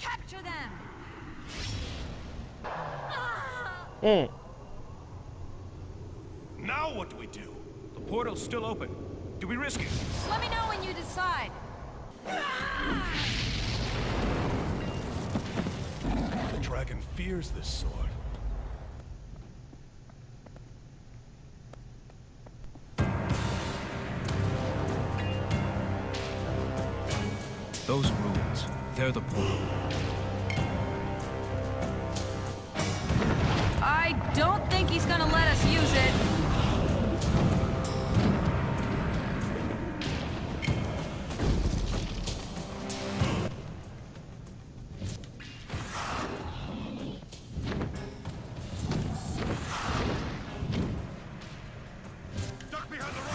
Capture them. Now what do we do? The portal's still open. Do we risk it? Let me know when you decide. The dragon fears this sword. Those ruins, they're the portal. I don't think he's gonna let us use it. Duck behind the rock!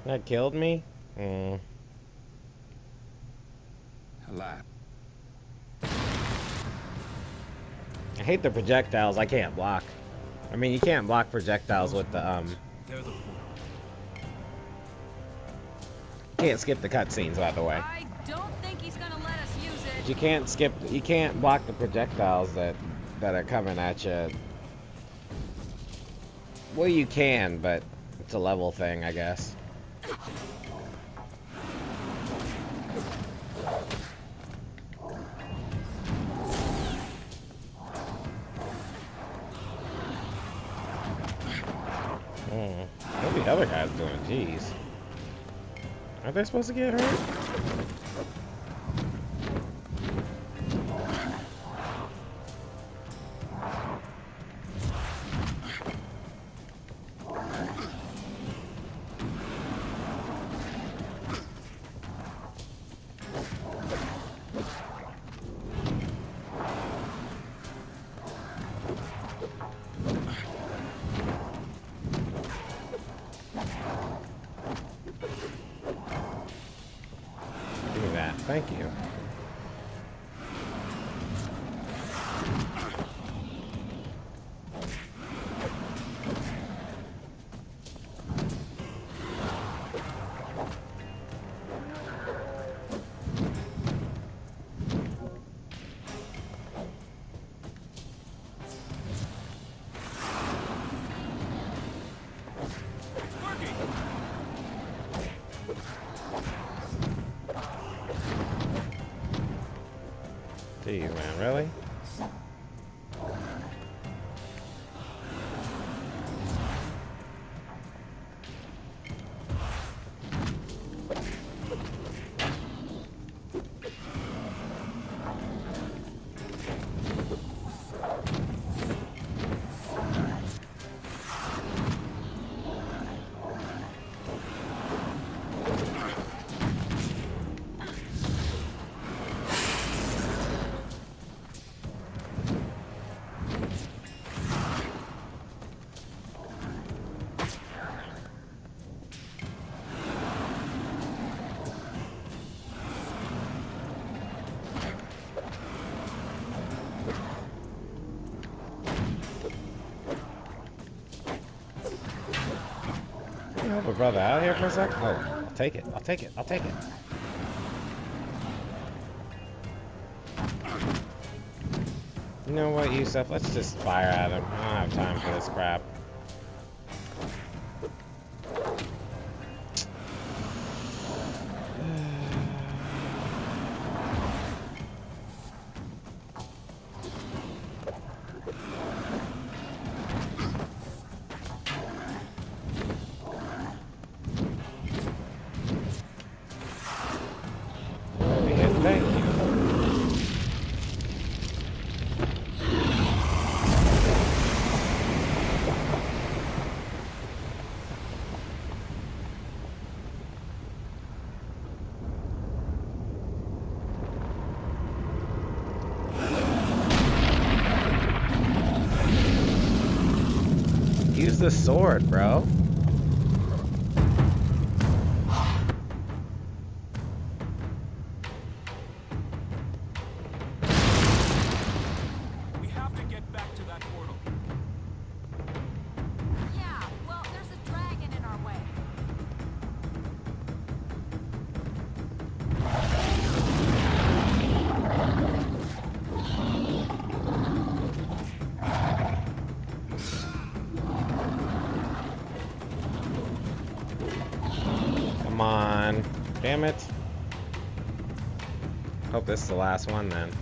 That killed me? Alas. I hate the projectiles. I can't block. I mean, you can't block projectiles with the, They're the portal. Can't skip the cutscenes, by the way. I don't think he's gonna let us use it. You can't block the projectiles that are coming at you. Well, you can, but it's a level thing, I guess. What are the other guys doing? Jeez. Are they supposed to get hurt? Give me that. Thank you. It's working! Jeez, man, really? Can you help a brother out here for a sec? Oh, I'll take it. I'll take it. I'll take it. You know what, Yusuf? Let's just fire at him. I don't have time for this crap. Thank you. use the sword, bro. We have to get back to that portal. Yeah, well, there's a dragon in our way. Come on. Damn it. Hope this is the last one then.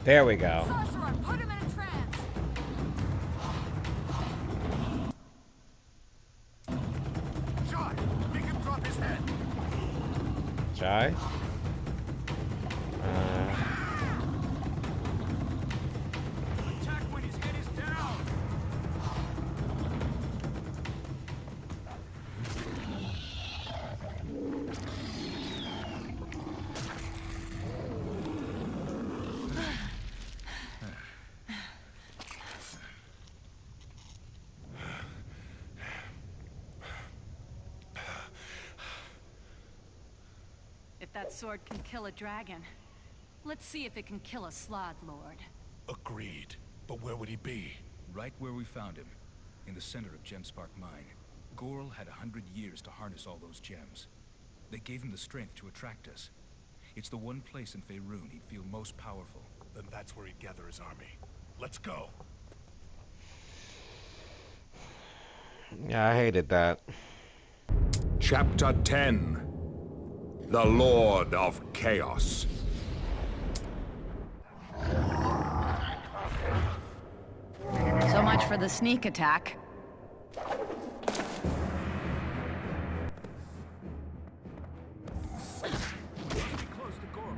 There we go. Sorcerer, put him in a trance. Shot! Make him drop his head. Shy? Attack when his head is down. If that sword can kill a dragon, let's see if it can kill a Slod Lord. Agreed. But where would he be? Right where we found him, in the center of Gemspark Mine. Ygorl had 100 years to harness all those gems. They gave him the strength to attract us. It's the one place in Faerun he'd feel most powerful. Then that's where he'd gather his army. Let's go. Yeah, I hated that. Chapter 10. The Lord of Chaos. So much for the sneak attack. Close to Ygorl.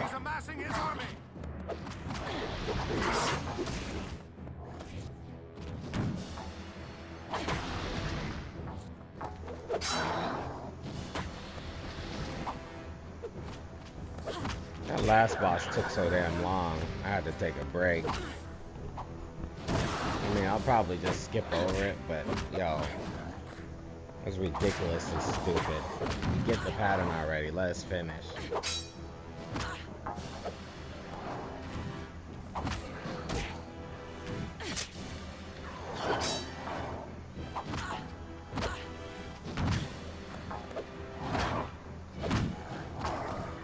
He's amassing his army. That last boss took so damn long. I had to take a break. I mean, I'll probably just skip over it, but yo, it was ridiculous and stupid. You get the pattern already. Let us finish.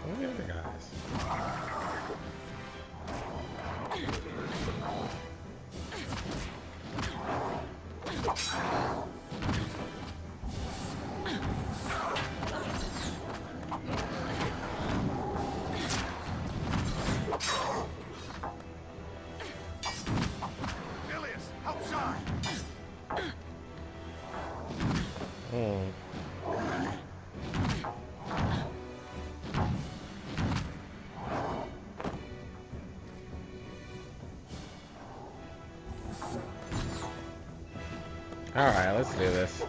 Where are the other guys? Ilias, outside. Alright, let's do this.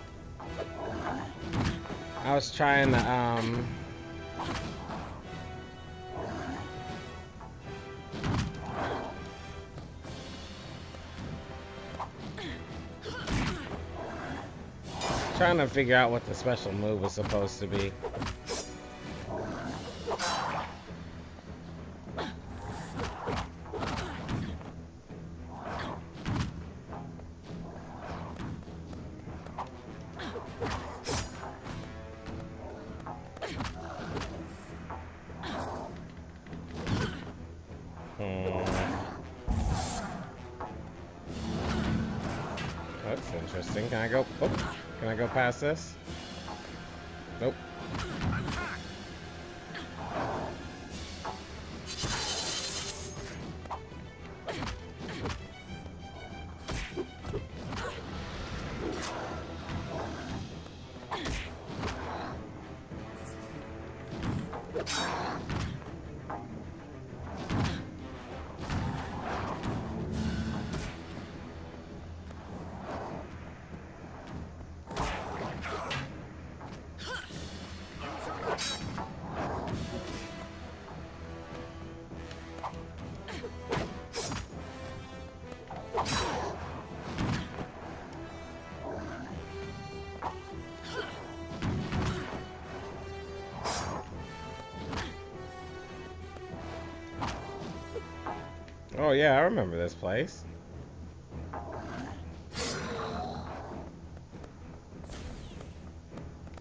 I was trying to, trying to figure out what the special move was supposed to be. That's interesting. Can I go? Oh, can I go past this? Nope. Oh yeah, I remember this place.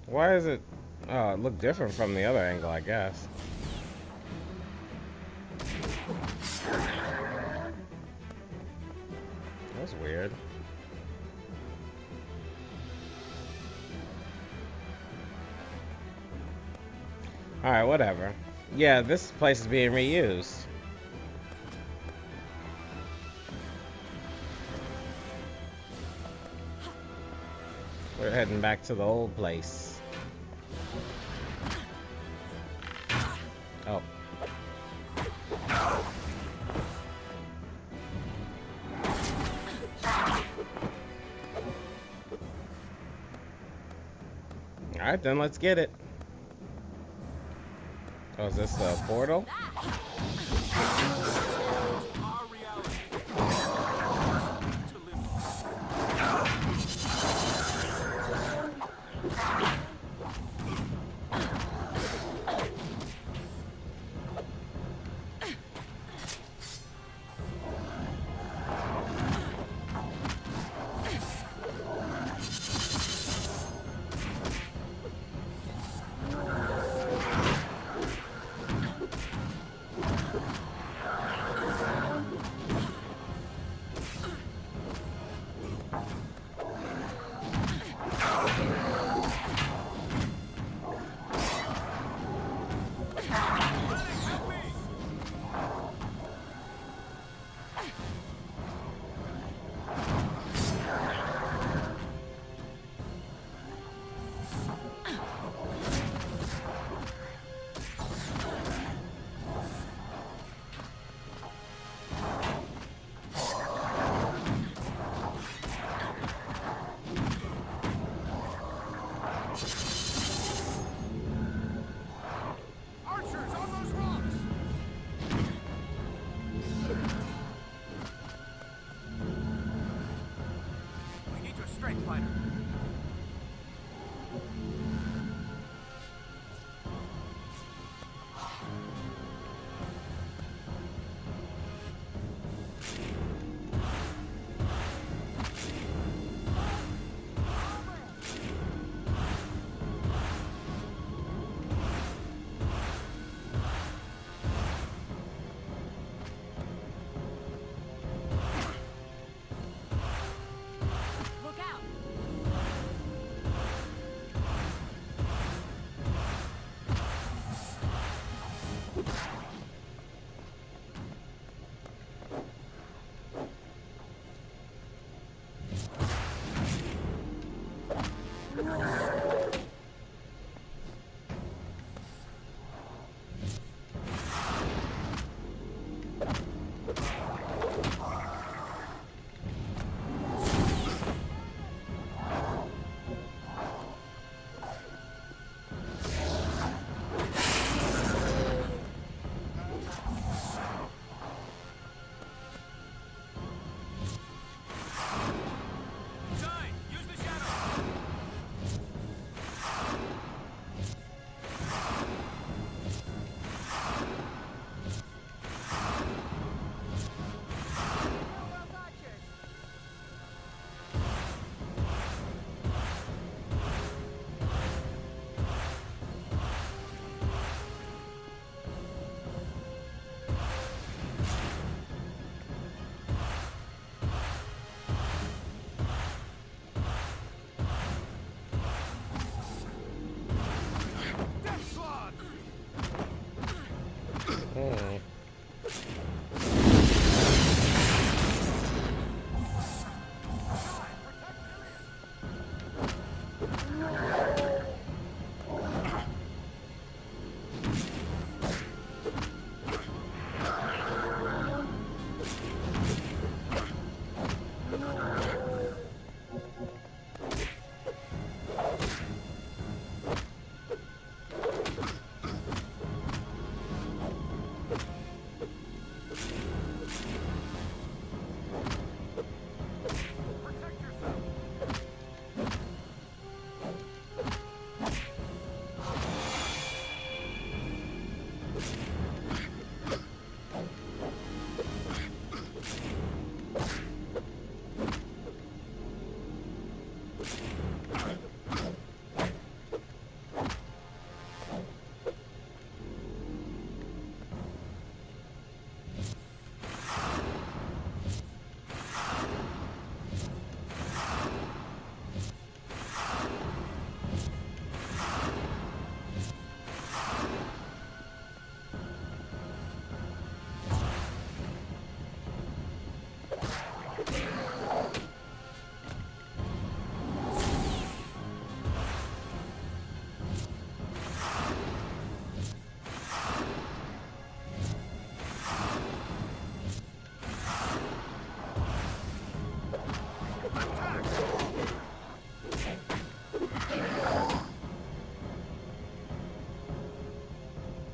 Why is it... Oh, it looked different from the other angle, I guess. That's weird. Alright, whatever. Yeah, this place is being reused. We're heading back to the old place. Oh. Alright then, let's get it. Oh, is this a portal?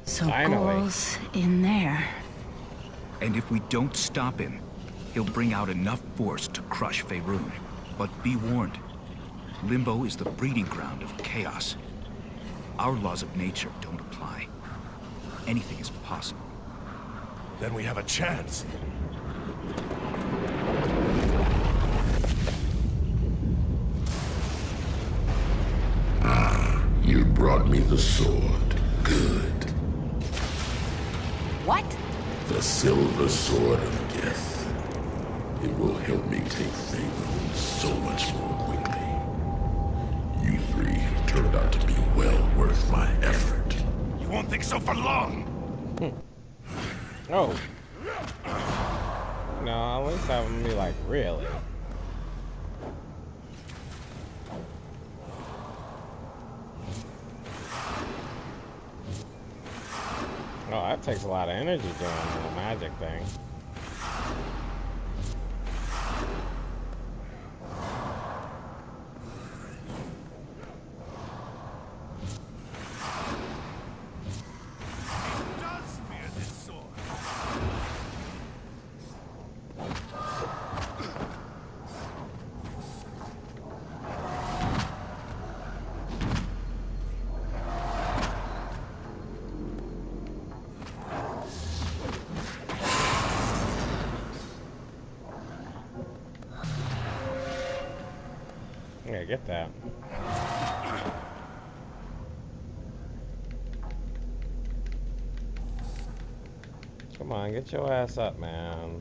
So Finally. Ygorl's in there. And if we don't stop him, he'll bring out enough force to crush Faerun. But be warned, Limbo is the breeding ground of chaos. Our laws of nature don't apply. Anything is possible. Then we have a chance. You brought me the sword. Good. What? The silver sword of death. It will help me take Faerun so much more quickly. You three turned out to be well worth my effort. You won't think so for long. Oh. No, at least have them be like, really? Oh, that takes a lot of energy doing the magic thing. Does fear this sword. Yeah, get that. Come on, get your ass up, man.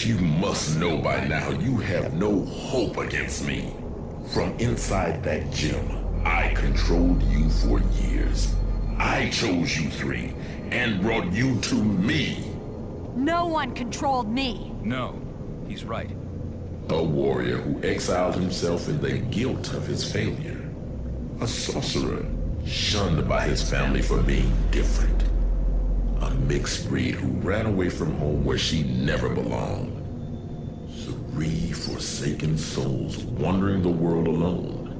You must know by now you have no hope against me. From inside that gem, I controlled you for years. I chose you three and brought you to me. No one controlled me. No, he's right. A warrior who exiled himself in the guilt of his failure. A sorcerer shunned by his family for being different. A mixed breed who ran away from home where she never belonged. Three forsaken souls wandering the world alone.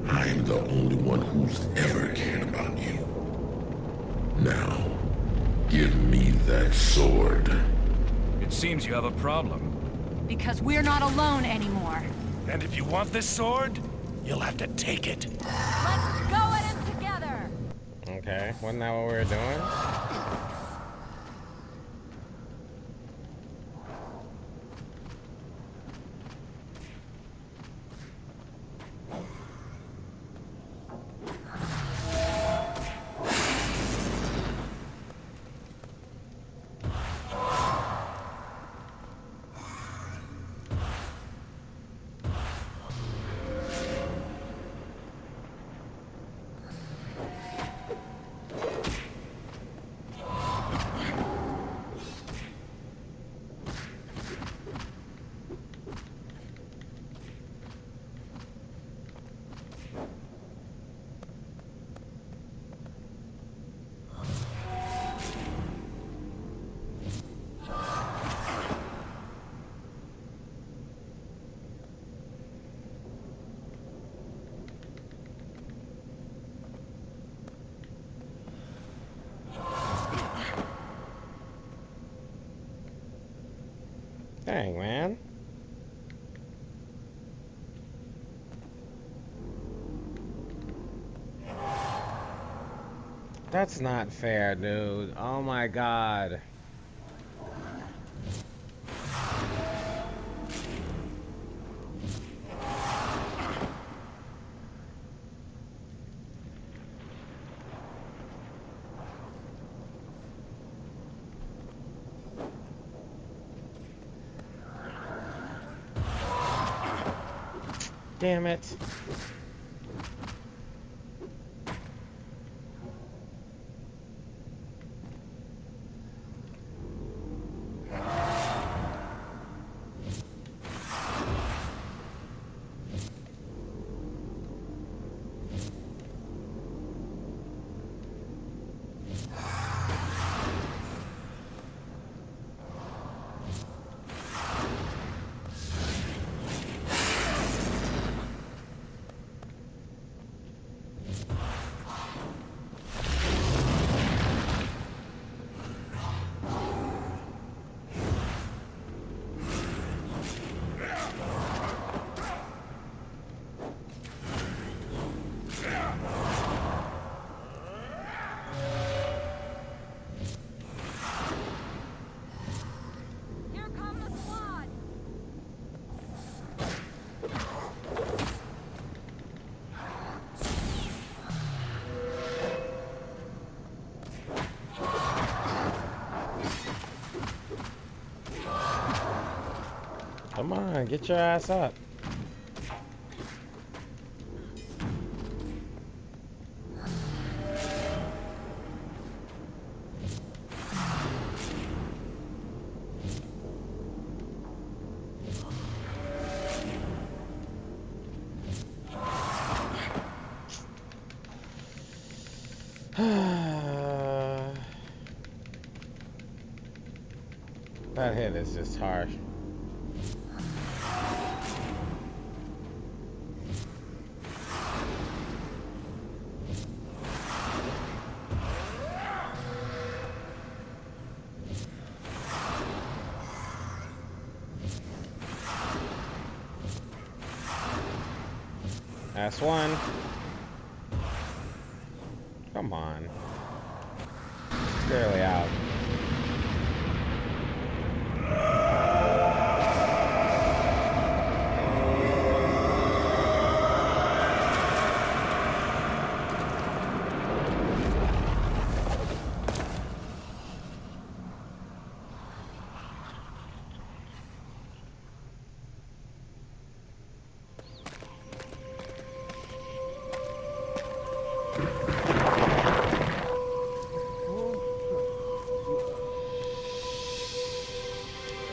I am the only one who's ever cared about you. Now, give me that sword. It seems you have a problem. Because we're not alone anymore. And if you want this sword, you'll have to take it. Let's go at it together! Okay, wasn't that what we were doing? Dang, man. That's not fair, dude. Oh my god. Damn it. Here come the squad. Come on, get your ass up. That hit is just harsh. That's one. Come on. It's barely out.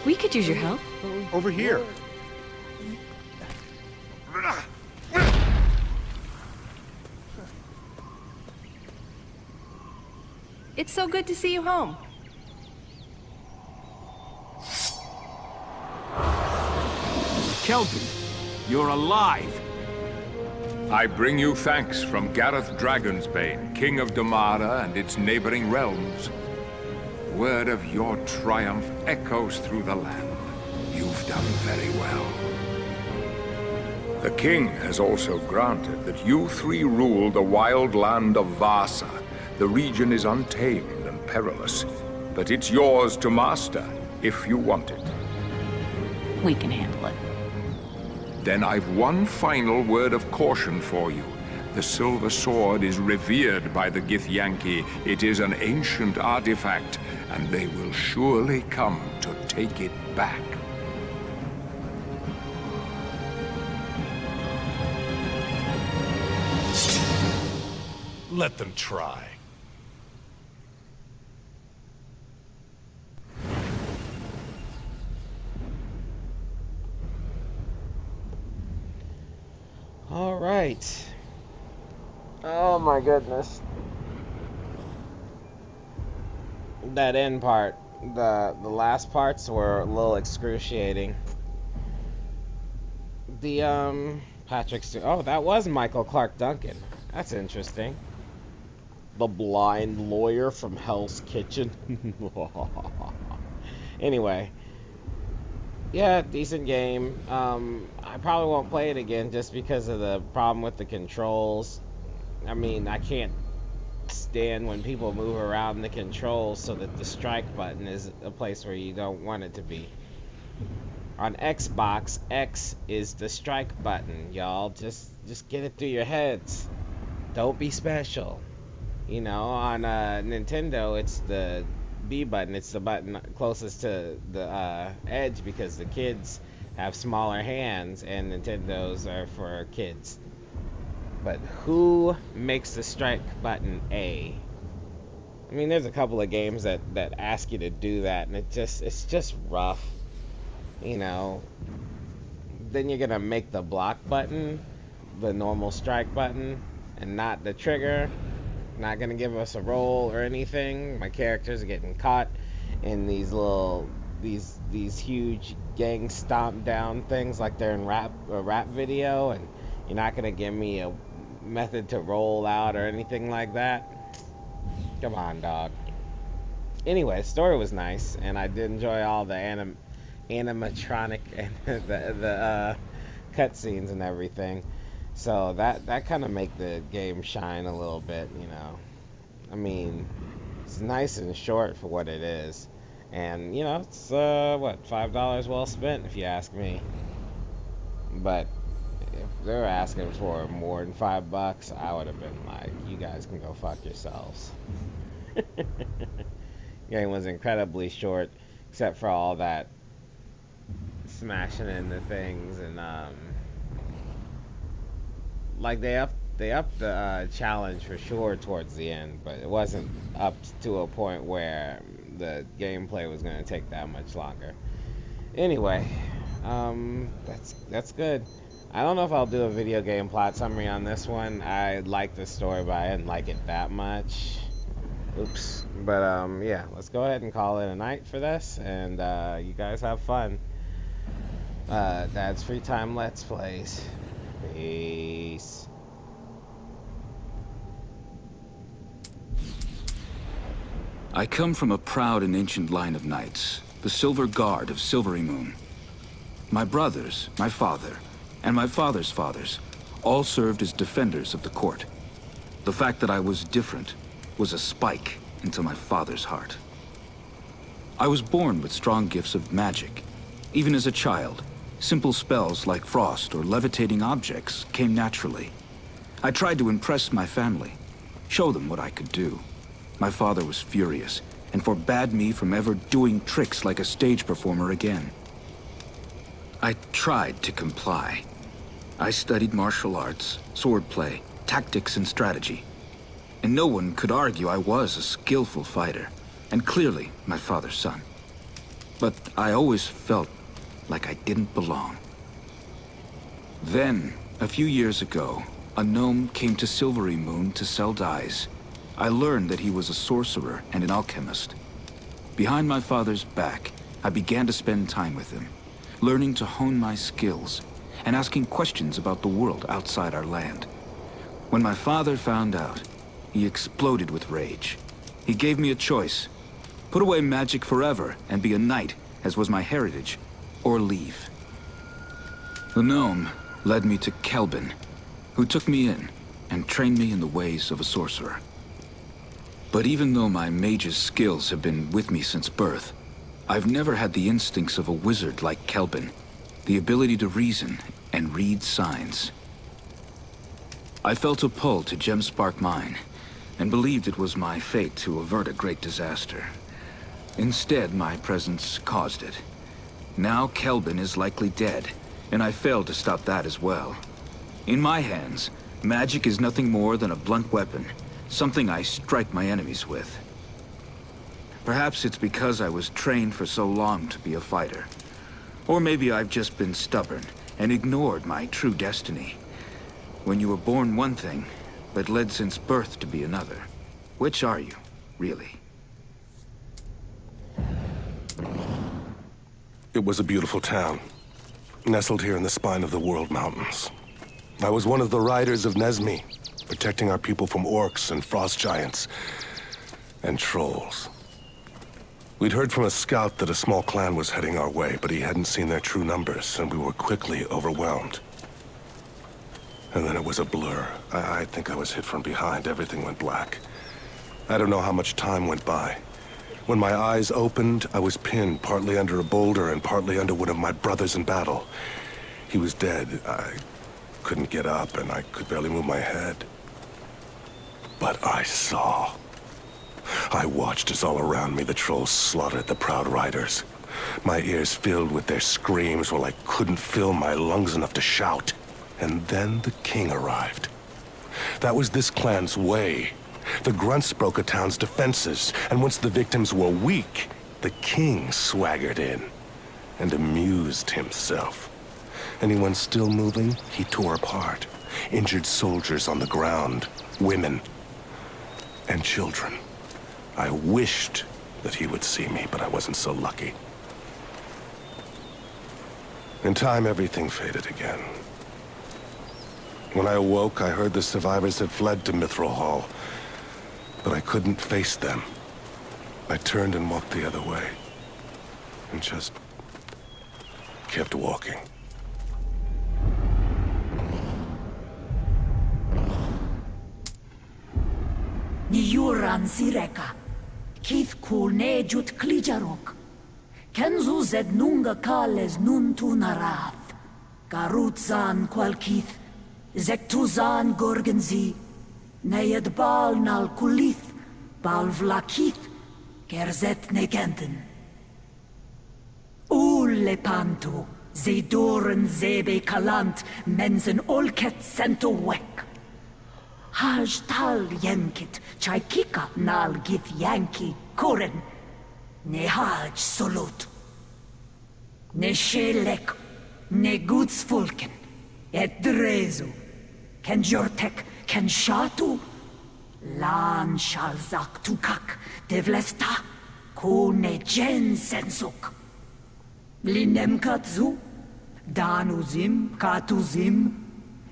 We could use your help. Over here. It's so good to see you home. Kelpie, you're alive. I bring you thanks from Gareth Dragonsbane, King of Damara and its neighboring realms. Word of your triumph echoes through the land. You've done very well. The king has also granted that you three rule the wild land of Vasa. The region is untamed and perilous, but it's yours to master if you want it. We can handle it. Then I've one final word of caution for you. The Silver Sword is revered by the Githyanki. It is an ancient artifact, and they will surely come to take it back. Let them try. All right. Oh my goodness. That end part, the last parts were a little excruciating. The Patrick Stewart. Oh, that was Michael Clark Duncan. That's interesting. The blind lawyer from Hell's Kitchen. Anyway, Yeah, decent game. I probably won't play it again just because of the problem with the controls. I mean, I can't stand when people move around the controls so that the strike button is a place where you don't want it to be. On Xbox, X is the strike button, y'all. Just get it through your heads. Don't be special. You know, on Nintendo, it's the B button. It's the button closest to the edge because the kids have smaller hands and Nintendos are for kids. But who makes the strike button A? I mean, there's a couple of games that ask you to do that, and it's just rough. You know, then you're gonna make the block button the normal strike button and not the trigger. Not gonna give us a roll or anything. My characters are getting caught in these these huge gang stomp down things like they're in a rap video, and you're not gonna give me a method to roll out or anything like that. Come on, dog. Anyway, story was nice, and I did enjoy all the animatronic and the cutscenes and everything. So that kind of make the game shine a little bit, you know. I mean, it's nice and short for what it is, and you know, it's what, $5 well spent if you ask me. But if they were asking for more than $5, I would have been like, you guys can go fuck yourselves. Game was incredibly short, except for all that smashing into things, and like they upped the challenge for sure towards the end, but it wasn't up to a point where the gameplay was going to take that much longer. Anyway, that's good. I don't know if I'll do a video game plot summary on this one. I liked the story, but I didn't like it that much. Oops. But yeah, let's go ahead and call it a night for this, and you guys have fun. Dad's Free Time Let's Plays. Peace. I come from a proud and ancient line of knights, the Silver Guard of Silvery Moon. My brothers, my father, and my father's fathers all served as defenders of the court. The fact that I was different was a spike into my father's heart. I was born with strong gifts of magic. Even as a child, simple spells like frost or levitating objects came naturally. I tried to impress my family, show them what I could do. My father was furious and forbade me from ever doing tricks like a stage performer again. I tried to comply. I studied martial arts, swordplay, tactics, and strategy. And no one could argue I was a skillful fighter, and clearly my father's son. But I always felt like I didn't belong. Then, a few years ago, a gnome came to Silvery Moon to sell dyes. I learned that he was a sorcerer and an alchemist. Behind my father's back, I began to spend time with him, learning to hone my skills and asking questions about the world outside our land. When my father found out, he exploded with rage. He gave me a choice: put away magic forever and be a knight, as was my heritage, or leave. The gnome led me to Kelvin, who took me in and trained me in the ways of a sorcerer. But even though my mage's skills have been with me since birth, I've never had the instincts of a wizard like Kelvin, the ability to reason and read signs. I felt a pull to Gemspark Mine, and believed it was my fate to avert a great disaster. Instead, my presence caused it. Now Kelvin is likely dead, and I failed to stop that as well. In my hands, magic is nothing more than a blunt weapon, something I strike my enemies with. Perhaps it's because I was trained for so long to be a fighter. Or maybe I've just been stubborn and ignored my true destiny. When you were born one thing, but led since birth to be another. Which are you, really? It was a beautiful town, nestled here in the spine of the World Mountains. I was one of the riders of Nesmi, protecting our people from orcs and frost giants and trolls. We'd heard from a scout that a small clan was heading our way, but he hadn't seen their true numbers, and we were quickly overwhelmed. And then it was a blur. I think I was hit from behind. Everything went black. I don't know how much time went by. When my eyes opened, I was pinned partly under a boulder and partly under one of my brothers in battle. He was dead. I couldn't get up, and I could barely move my head. But I saw. I watched as all around me the trolls slaughtered the proud riders. My ears filled with their screams while I couldn't fill my lungs enough to shout. And then the king arrived. That was this clan's way. The grunts broke a town's defenses, and once the victims were weak, the king swaggered in and amused himself. Anyone still moving, he tore apart. Injured soldiers on the ground, women, and children. I wished that he would see me, but I wasn't so lucky. In time, everything faded again. When I awoke, I heard the survivors had fled to Mithril Hall, but I couldn't face them. I turned and walked the other way, and just kept walking. Niuran Sireka, Keith Kulne Jut Klijarok, Kenzu Zed Nunga Kales Nun Tunarath, Garutzan Qualkith, Zektuzan Gorgenzi, Nayed Bal Nal Kulith, Bal Vlakith, Gerzet Negenden. Ule Panto, Zedoren Zebe Kalant, Mensen Olket Sento Wek. Haj tal yankit, chaikika nal gith yanki, koren, ne haj solut. Ne shelek, ne gudsfolken, et drezu, ken jortek, ken shatu, lan shal zak tukak, devlesta, ko ne jen sensuk. Linem katzu, danuzim, katuzim,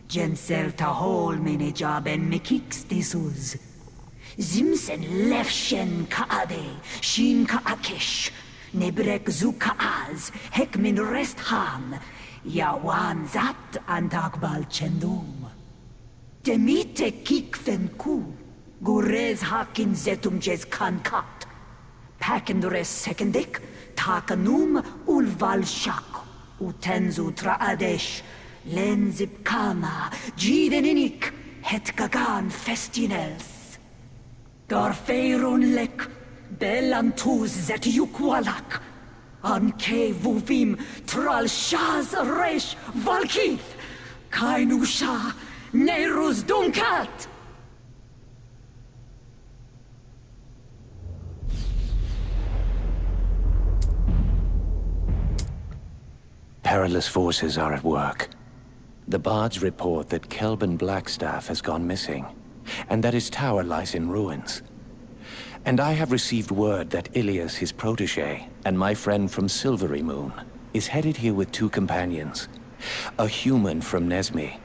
Jensel tahol mene jaben mekiks disuz. Zimsen lefshen kaade, shin kaakesh, nebrek zu kaaz, hek min rest han, yawan zat antakbal chendum. Demite kikfen ku, gurez hakin zetum jez kankat. Pakendures sekendik, takanum ulval shak, utenzu traadesh, Lenzib Kama, Jiveninik, Het Gagan Festinels. Garferun lek, Belantuz zet yukwalak, Anke vuvim, Tral Shaz Resh Valkith, Kainusha, Neruz Dunkat. Perilous forces are at work. The bards report that Kelban Blackstaff has gone missing, and that his tower lies in ruins. And I have received word that Ilias, his protege, and my friend from Silvery Moon, is headed here with 2 companions, a human from Nesme,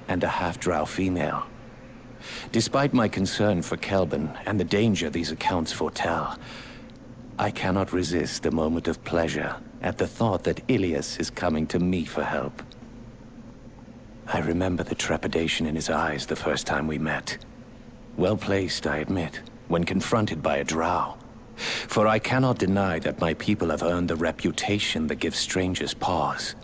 and a half-drow female. Despite my concern for Kelban and the danger these accounts foretell, I cannot resist a moment of pleasure at the thought that Ilias is coming to me for help. I remember the trepidation in his eyes the first time we met. Well placed, I admit, when confronted by a drow. For I cannot deny that my people have earned the reputation that gives strangers pause.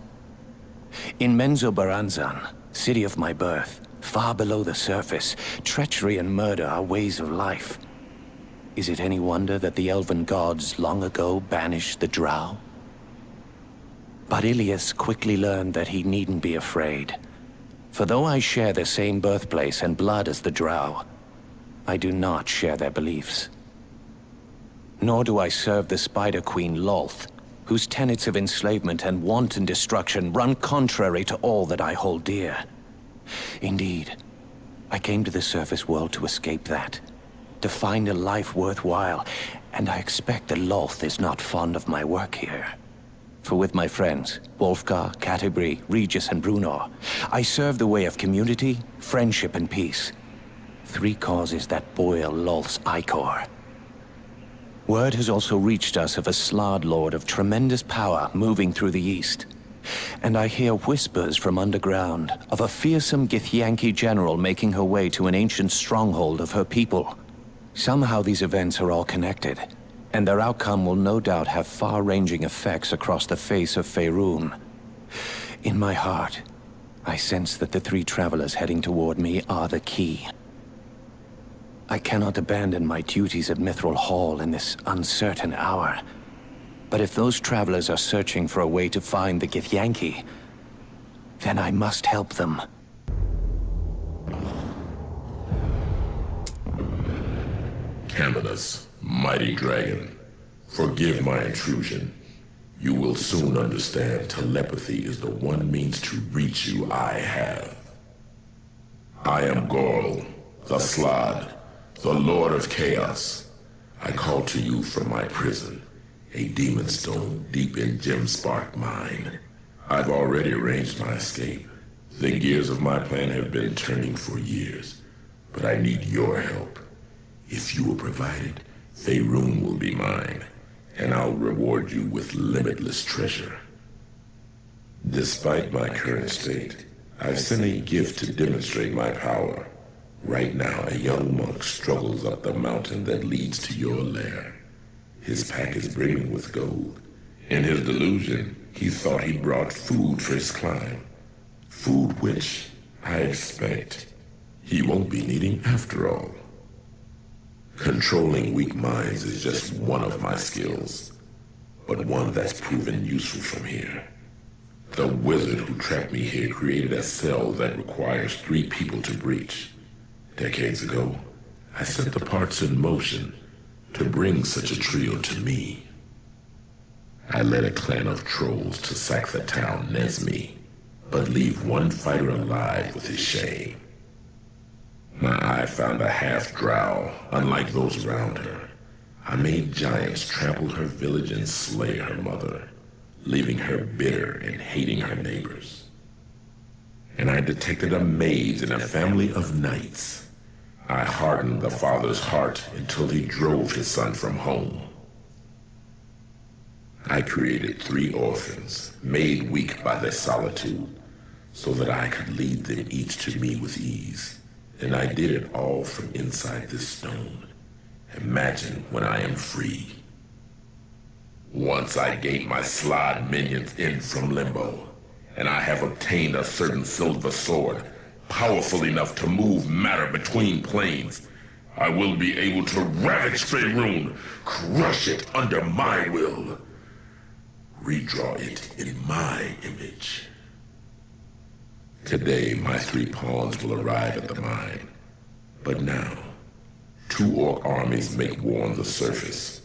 In Menzoberranzan, city of my birth, far below the surface, treachery and murder are ways of life. Is it any wonder that the elven gods long ago banished the drow? But Ilias quickly learned that he needn't be afraid. For though I share the same birthplace and blood as the drow, I do not share their beliefs. Nor do I serve the Spider Queen Lolth, whose tenets of enslavement and wanton destruction run contrary to all that I hold dear. Indeed, I came to the surface world to escape that, to find a life worthwhile, and I expect that Lolth is not fond of my work here. For with my friends, Wolfgar, Canterbury, Regis, and Brunor, I serve the way of community, friendship, and peace. 3 causes that boil Lolth's Ygorl. Word has also reached us of a Slod Lord of tremendous power moving through the east. And I hear whispers from underground of a fearsome Githyanki general making her way to an ancient stronghold of her people. Somehow these events are all connected, and their outcome will no doubt have far-ranging effects across the face of Faerun. In my heart, I sense that the three travelers heading toward me are the key. I cannot abandon my duties at Mithril Hall in this uncertain hour. But if those travelers are searching for a way to find the Githyanki, then I must help them. Caminus, mighty dragon, forgive my intrusion. You will soon understand telepathy is the one means to reach you I have. I am Ygorl, the Slod, the Lord of Chaos. I call to you from my prison, a demon stone deep in Gemspark mine. I've already arranged my escape. The gears of my plan have been turning for years, but I need your help. If you will provide it, Faerun will be mine, and I'll reward you with limitless treasure. Despite my current state, I've sent a gift to demonstrate my power. Right now, a young monk struggles up the mountain that leads to your lair. His pack is brimming with gold. In his delusion, he thought he brought food for his climb. Food which, I expect, he won't be needing after all. Controlling weak minds is just one of my skills, but one that's proven useful from here. The wizard who trapped me here created a cell that requires 3 people to breach. Decades ago, I set the parts in motion to bring such a trio to me. I led a clan of trolls to sack the town Nesmi, but leave one fighter alive with his shame. My eye found a half-drow, unlike those around her. I made giants trample her village and slay her mother, leaving her bitter and hating her neighbors. And I detected a mage in a family of knights. I hardened the father's heart until he drove his son from home. I created 3 orphans, made weak by their solitude, so that I could lead them each to me with ease. And I did it all from inside this stone. Imagine when I am free. Once I gave my Slod minions in from limbo, and I have obtained a certain silver sword, powerful enough to move matter between planes, I will be able to ravage Faerun, crush it under my will, redraw it in my image. Today, my 3 pawns will arrive at the mine. But now, 2 orc armies make war on the surface,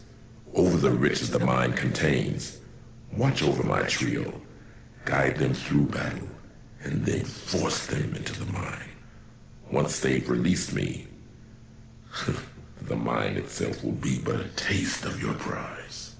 over the riches the mine contains. Watch over my trio, guide them through battle, and then force them into the mine. Once they've released me, the mine itself will be but a taste of your prize.